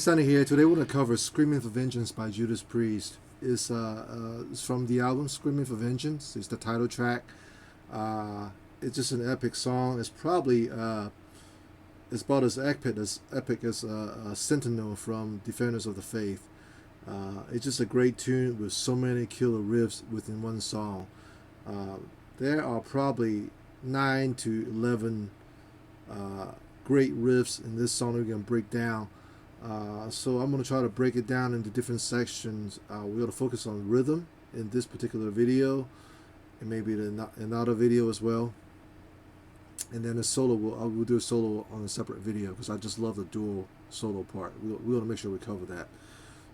Sunny here. Today we're going to cover Screaming for Vengeance by Judas Priest. It's from the album Screaming for Vengeance. It's the title track. It's just an epic song. It's probably it's about as epic as Sentinel from Defenders of the Faith. It's just a great tune with so many killer riffs within one song. There are probably 9 to 11 great riffs in this song that we can break down. So I'm going to try to break it down into different sections. We're going to focus on rhythm in this particular video, and maybe another video as well. And then the solo, we'll do a solo on a separate video because I just love the dual solo part. We're going to make sure we cover that.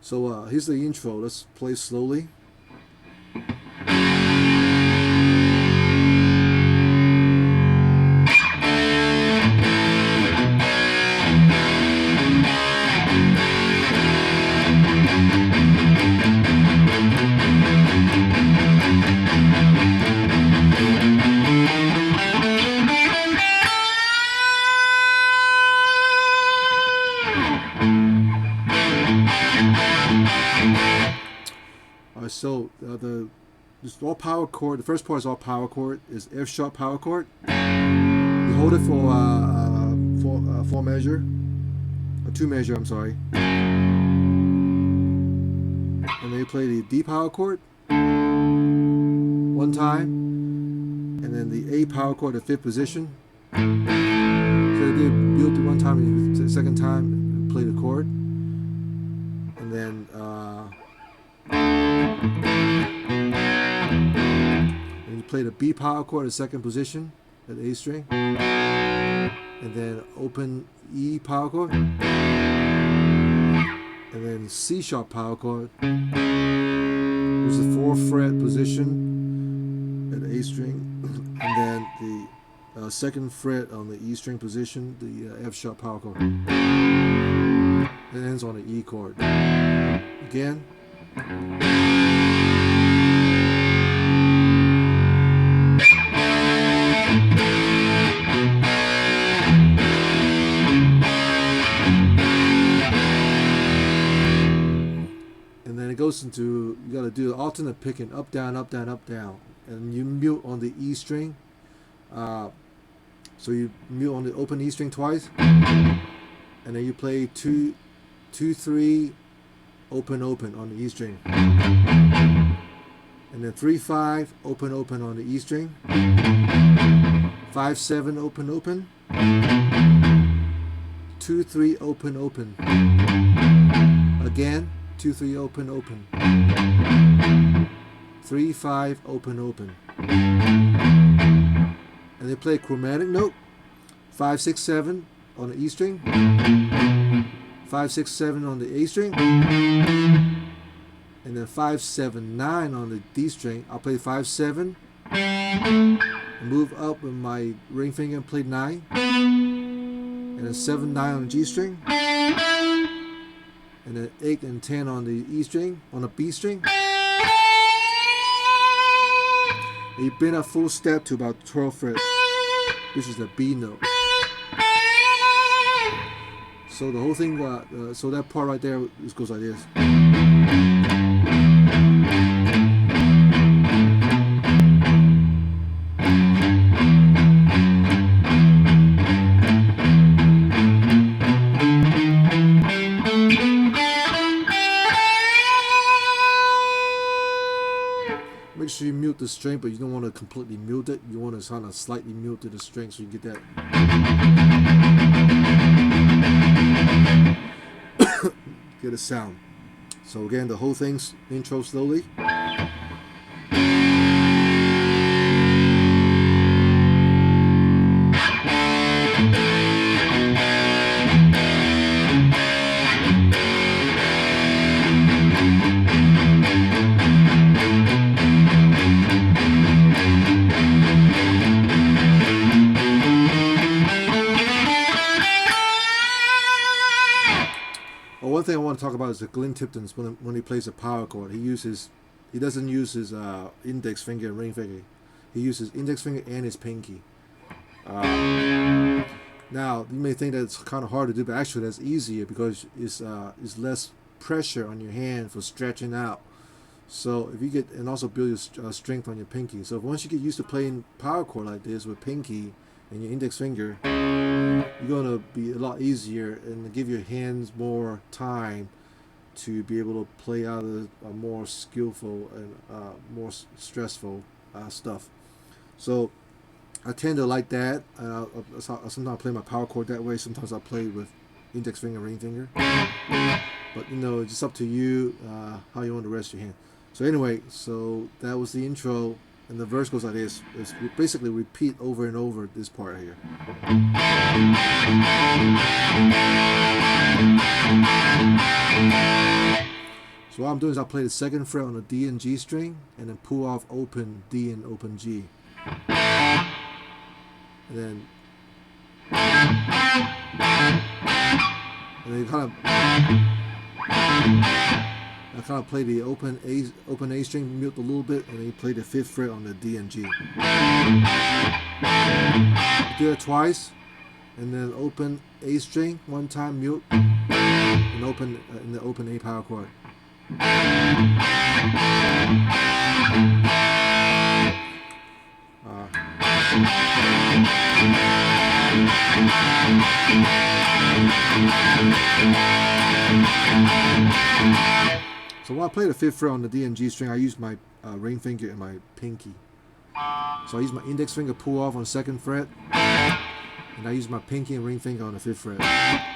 So here's the intro. Let's play slowly. So this all power chord. The first part is all power chord. Is F sharp power chord. You hold it for 4 measure, or 2 measure. I'm sorry. And then you play the D power chord 1 time, and then the A power chord at 5th position. So you build it 1 time, and the second time you play the chord, and then. And you play the B power chord at 2nd position at the A string, and then open E power chord, and then C sharp power chord, which is the 4th fret position at the A string, and then the 2nd fret on the E string position, the F sharp power chord. It ends on the E chord. Again. And then it goes into, you got to do alternate picking, up, down, up, down, up, down. And you mute on the E string. So you mute on the open E string twice. And then you play 2, 3, open, open on the E string. And then 3, 5, open, open on the E string. 5, 7, open, open. 2, 3, open, open. Again, 2, 3, open, open. 3, 5, open, open. And they play a chromatic note. 5, 6, 7 on the E string. 5, 6, 7 on the A string, and then 5, 7, 9 on the D string. I'll play 5, 7, and move up with my ring finger and play 9, and then 7, 9 on the G string, and then 8 and 10 on the E string, on the B string. And you bring a full step to about 12 frets, which is the B note. So the whole thing, so that part right there goes like this. Make sure you mute the string, but you don't want to completely mute it. You want to kind of slightly mute the string so you get that. Get a sound. So again, the whole thing's intro slowly. One thing I want to talk about is the Glenn Tipton's when he plays a power chord. He doesn't use his index finger and ring finger. He uses index finger and his pinky. Now you may think that it's kind of hard to do, but actually that's easier because it's less pressure on your hand for stretching out. So if you get, and also build your strength on your pinky. So once you get used to playing power chord like this with pinky and your index finger, you're gonna be a lot easier and give your hands more time to be able to play out a more skillful and more stressful stuff. So I tend to like that. Sometimes I play my power chord that way. Sometimes I play with index finger, ring finger. But it's just up to you how you want to rest your hand. So anyway, so that was the intro, and the verse goes like this. It's basically repeat over and over this part here. So what I'm doing is I play the second fret on the D and G string, and then pull off open D and open G. And then I kind of play the open A string, mute a little bit, and then you play the 5th fret on the D and G. Do it twice, and then open A string one time, mute, and open in the open A power chord. So when I play the 5th fret on the D and G string, I use my ring finger and my pinky. So I use my index finger pull off on the 2nd fret, and I use my pinky and ring finger on the 5th fret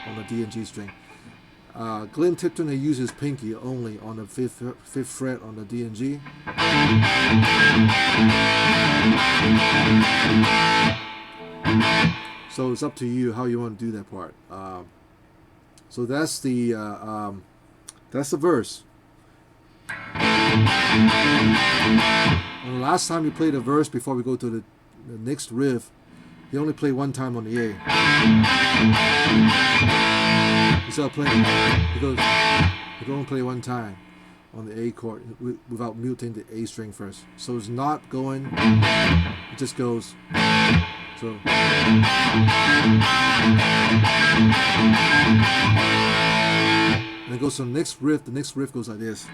on the D and G string. Glenn Tipton uses pinky only on the 5th fret on the D and G. So it's up to you how you want to do that part. So that's the verse. And the last time you played a verse before we go to the next riff, you only play one time on the A. Instead of playing, because you can only play one time on the A chord without muting the A string first. So it's not going, it just goes. So. And it goes to the next riff. The next riff goes like this.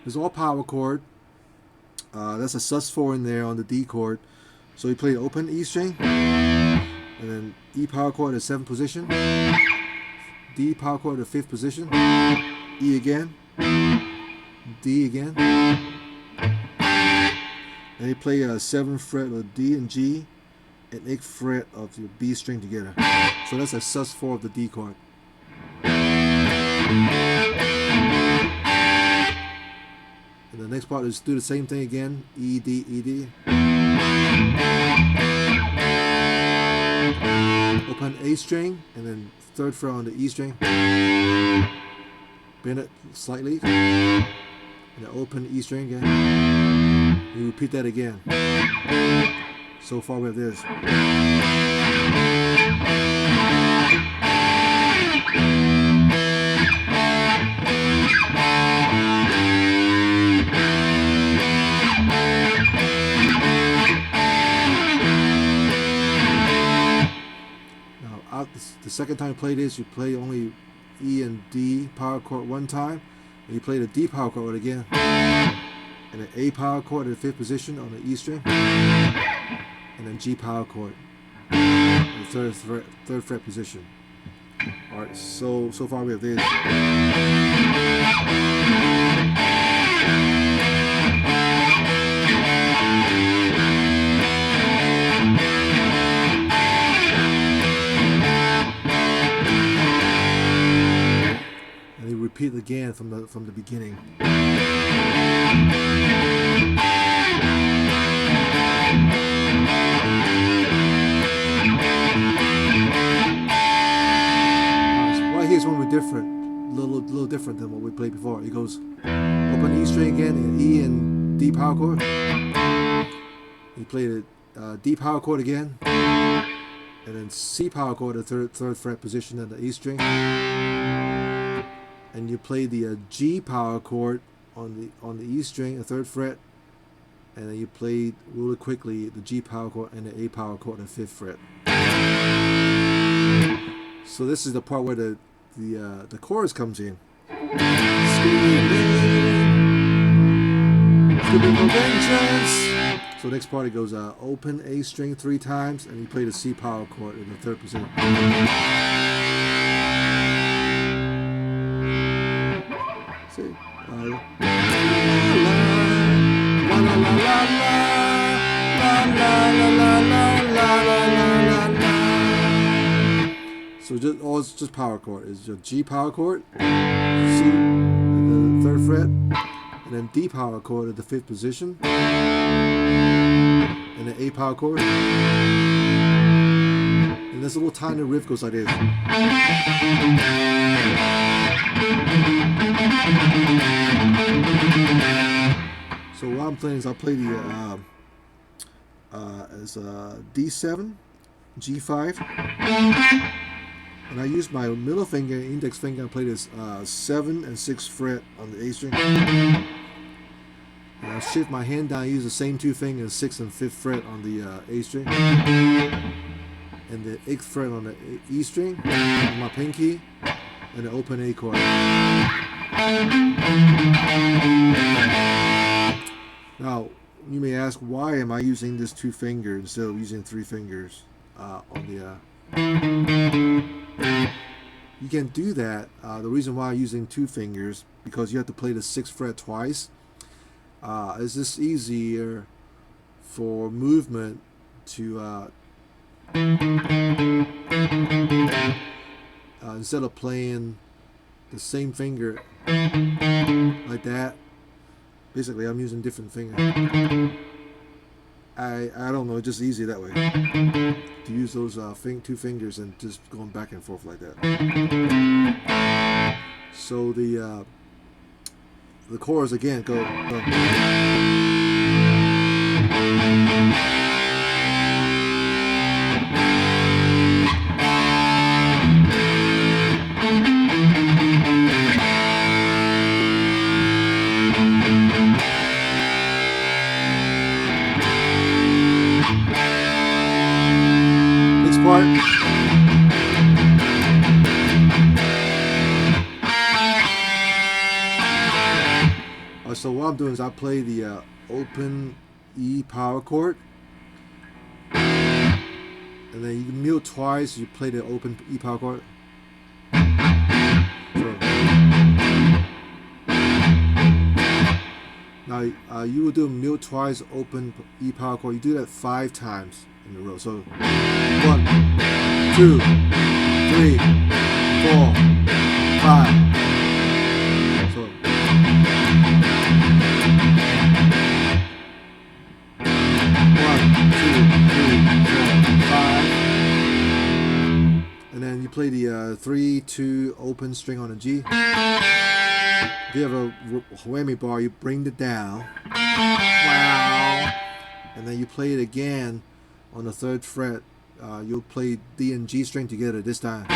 It's all power chord. That's a sus4 in there on the D chord. So you play the open E string, and then E power chord at the 7th position, D power chord at the 5th position, E again, D again, and you play a 7th fret of D and G, and 8th fret of your B string together. So that's a sus4 of the D chord. And the next part is do the same thing again, E, D, E, D. Open A string, and then 3rd fret on the E string. Bend it slightly, and then open E string again. You repeat that again. So far we have this. The second time you play this, you play only E and D power chord one time, and you play the D power chord again, and an A power chord at the 5th position on the E string, and then G power chord in the 3rd fret position. All right, so far we have this. Repeat again from the beginning. Right here's one different, little different than what we played before. It goes open E string again, and E and D power chord. You play the D power chord again, and then C power chord at the 3rd fret position at the E string. and you play the G power chord on the E string, the 3rd fret, and then you play really quickly the G power chord and the A power chord on the 5th fret. So this is the part where the chorus comes in. Screaming for vengeance. So next part it goes open A string 3 times, and you play the C power chord in the 3rd position. See? So it's just power chord. It's your G power chord, C at the 3rd fret, and then D power chord at the 5th position, and then A power chord. And this little tiny riff goes like this. So what I'm playing is I'll play the D7, G5, and I use my middle finger and index finger and play this 7 and 6th fret on the A string. And I'll shift my hand down, use the same 2 fingers, 6th and 5th fret on the A string, and the 8th fret on the E string, on my pinky, and the open A chord. Now, you may ask, why am I using this 2 fingers instead of using 3 fingers on the... You can do that. The reason why I'm using 2 fingers, because you have to play the 6th fret twice. It's just easier for movement to instead of playing the same finger like that. Basically, I'm using different fingers. I don't know, it's just easy that way to use those 2 fingers and just going back and forth like that. So the chorus again go. Part. So what I'm doing is I play the open E power chord, and then you mute twice. You play the open E power chord. So, now you will do mute twice, open E power chord. You do that 5 times in a row. So 1, 2, 3, 4, 5. So 1, 2, 3, 4, 5. And then you play the 3-2 open string on a G. If you have a whammy bar, you bring it down. Wow. And then you play it again on the 3rd fret. You'll play D and G string together this time.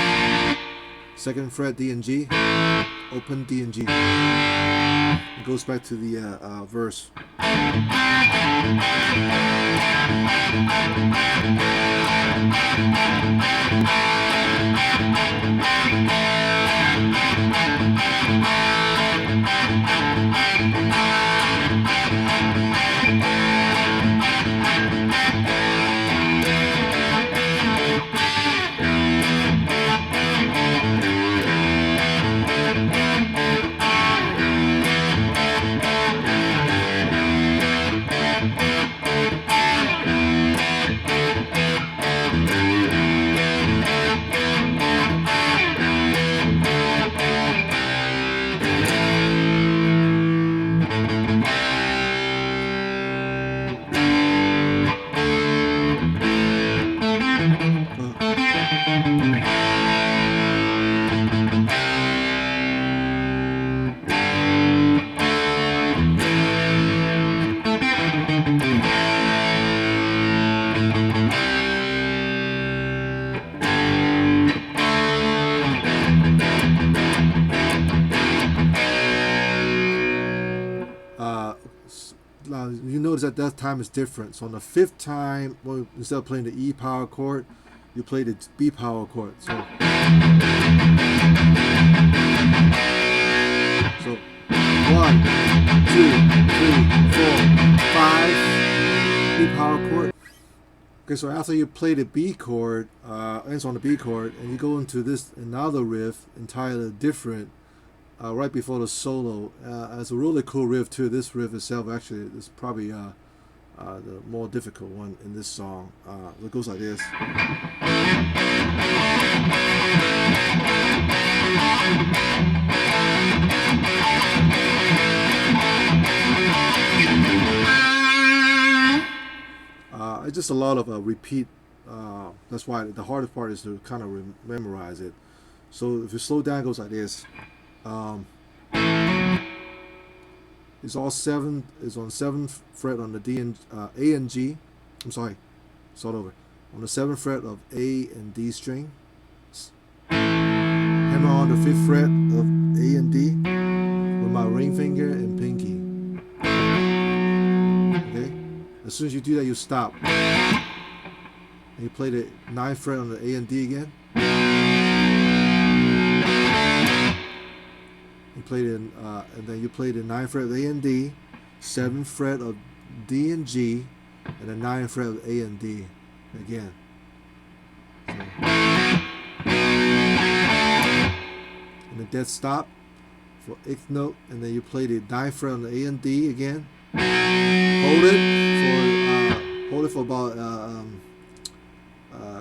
2nd fret D and G, open D and G. It goes back to the verse. You notice that time is different. So on the fifth time, well, instead of playing the E power chord, you play the B power chord. So 1, 2, 3, 4, 5, B power chord. Okay, so after you play the B chord, ends on the B chord, and you go into this another riff entirely different. Right before the solo, it's a really cool riff too. This riff itself actually is probably the more difficult one in this song. It goes like this. It's just a lot of repeat. That's why the hardest part is to kind of memorize it. So if you slow down, it goes like this. It's all seven. It's on 7th fret on the D and A and G. I'm sorry. Start over. On the 7th fret of A and D string. Hammer on the 5th fret of A and D with my ring finger and pinky. Okay. As soon as you do that, you stop. And you play the 9th fret on the A and D again. You play the, and then you play the 9th fret of A and D, 7th fret of D and G, and the 9th fret of A and D again. So. And the dead stop for 8th note, and then you play the 9th fret on the A and D again. Hold it for about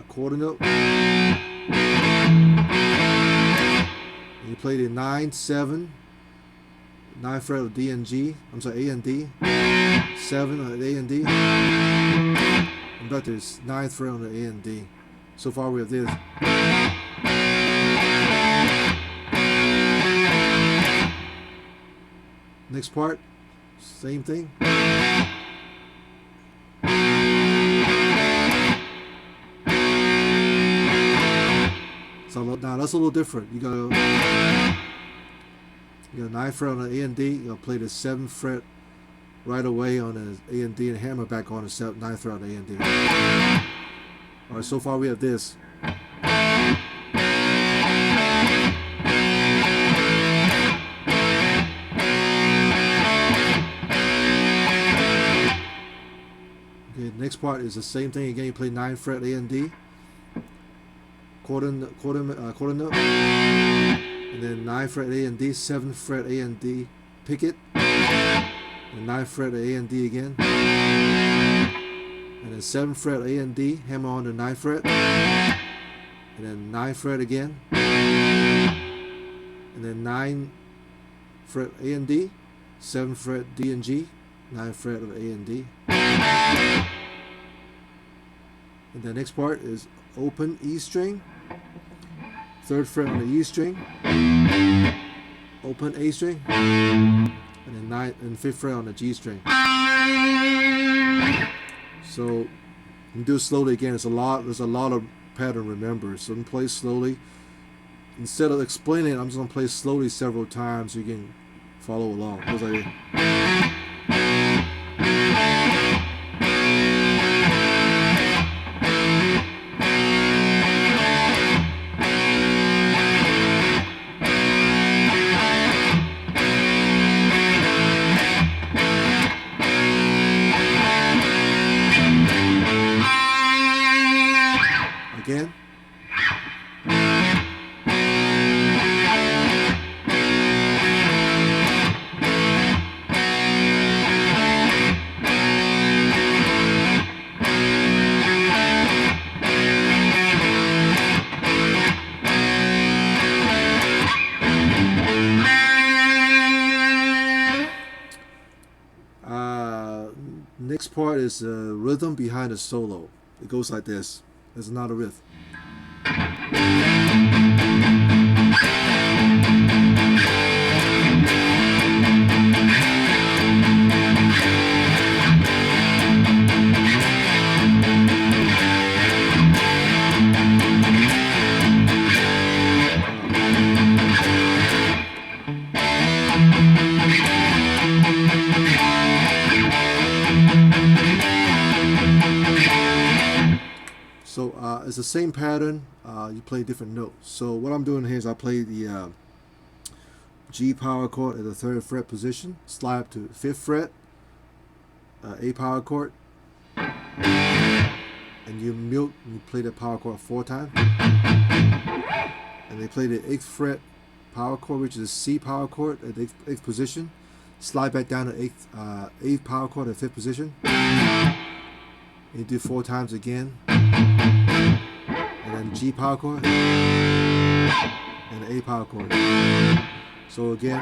quarter note. You play the 9, 7, 9th fret of D and G. I'm sorry, A and D. 7 on the A and D. And back to this 9th fret on the A and D. So far we have this. Next part, same thing. So now that's a little different. You got a 9th fret on the A and D. You gotta play the 7th fret right away on the A and D and hammer back on the 9th fret on the A and D. All right, so far we have this. Okay, the next part is the same thing again. You play 9th fret A and D. Quarter note, and then 9th fret A and D, 7th fret A and D, pick it, and 9th fret A and D again, and then 7th fret A and D, hammer on the 9th fret, and then 9th fret again, and then 9th fret A and D, 7th fret D and G, 9th fret of A and D, and the next part is open E string, 3rd fret on the E string, open A string, and then 9th and 5th fret on the G string. So you can do it slowly again. There's a lot of pattern to remember. So you can play slowly. Instead of explaining it, I'm just gonna play slowly several times so you can follow along. Goes like this. Again. Next part is the rhythm behind the solo. It goes like this. There's another riff. It's the same pattern. You play different notes. So what I'm doing here is I play the G power chord at the 3rd fret position, slide up to 5th fret, A power chord, and you play the power chord 4 times, and they play the 8th fret power chord, which is a C power chord at the 8th position, slide back down to 8th power chord at 5th position, and you do 4 times again, and then G power chord and A power chord. So again,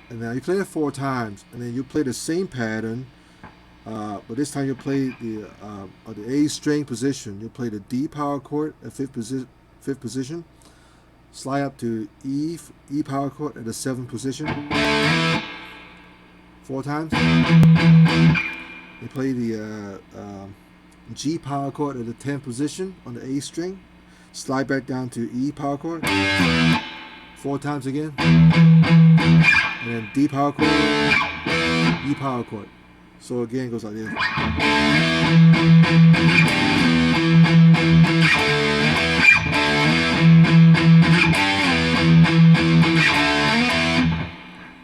and now you play it 4 times, and then you play the same pattern, but this time you play the A string position. You play the D power chord at 5th position, slide up to E power chord at the 7th position, 4 times. You play the G power chord at the 10th position on the A string, slide back down to E power chord 4 times again, and then D power chord, E power chord. So again, it goes like this.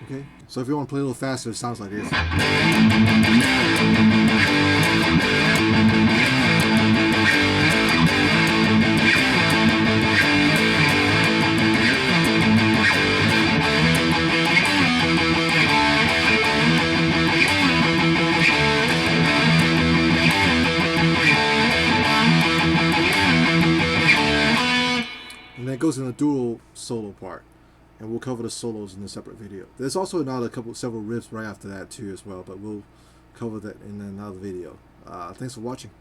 Okay, so if you want to play a little faster, it sounds like this. And that goes in a dual solo part, and we'll cover the solos in a separate video. There's also several riffs right after that too as well, but we'll cover that in another video. Thanks for watching.